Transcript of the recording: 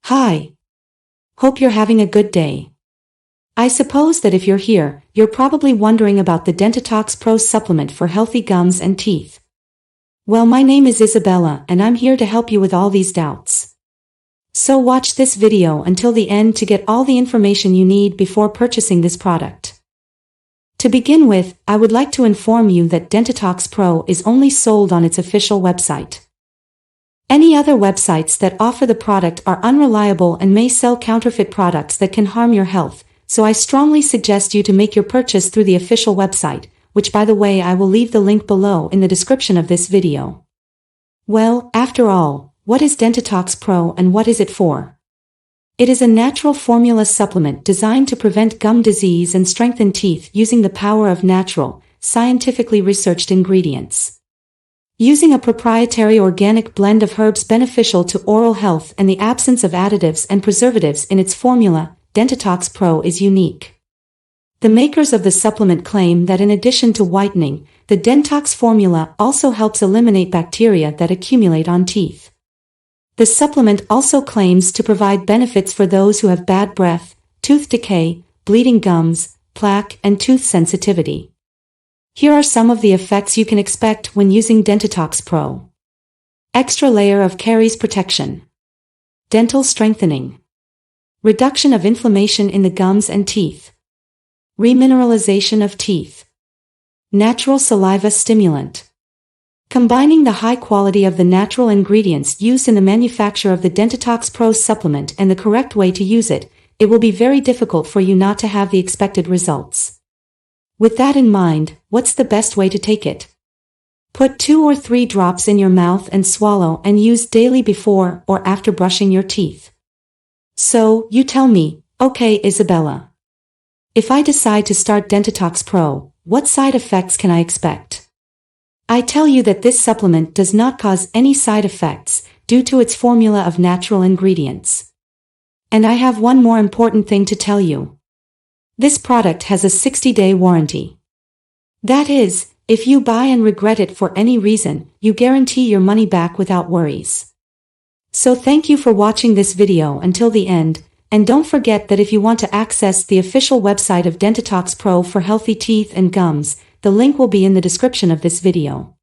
Hi. Hope you're having a good day. I suppose that if you're here, you're probably wondering about the Dentitox Pro supplement for healthy gums and teeth. Well, my name is Isabella and I'm here to help you with all these doubts. So watch this video until the end to get all the information you need before purchasing this product. To begin with, I would like to inform you that Dentitox Pro is only sold on its official website. Any other websites that offer the product are unreliable and may sell counterfeit products that can harm your health, so I strongly suggest you to make your purchase through the official website, which by the way I will leave the link below in the description of this video. Well, after all, what is Dentitox Pro and what is it for? It is a natural formula supplement designed to prevent gum disease and strengthen teeth using the power of natural, scientifically researched ingredients. Using a proprietary organic blend of herbs beneficial to oral health and the absence of additives and preservatives in its formula, Dentitox Pro is unique. The makers of the supplement claim that in addition to whitening, the Dentitox formula also helps eliminate bacteria that accumulate on teeth. The supplement also claims to provide benefits for those who have bad breath, tooth decay, bleeding gums, plaque, and tooth sensitivity. Here are some of the effects you can expect when using Dentitox Pro. Extra layer of caries protection. Dental strengthening. Reduction of inflammation in the gums and teeth. Remineralization of teeth. Natural saliva stimulant. Combining the high quality of the natural ingredients used in the manufacture of the Dentitox Pro supplement and the correct way to use it, it will be very difficult for you not to have the expected results. With that in mind, what's the best way to take it? Put 2 or 3 drops in your mouth and swallow and use daily before or after brushing your teeth. So, you tell me, okay Isabella. If I decide to start Dentitox Pro, what side effects can I expect? I tell you that this supplement does not cause any side effects due to its formula of natural ingredients. And I have one more important thing to tell you. This product has a 60-day warranty. That is, if you buy and regret it for any reason, you guarantee your money back without worries. So thank you for watching this video until the end, and don't forget that if you want to access the official website of Dentitox Pro for healthy teeth and gums, the link will be in the description of this video.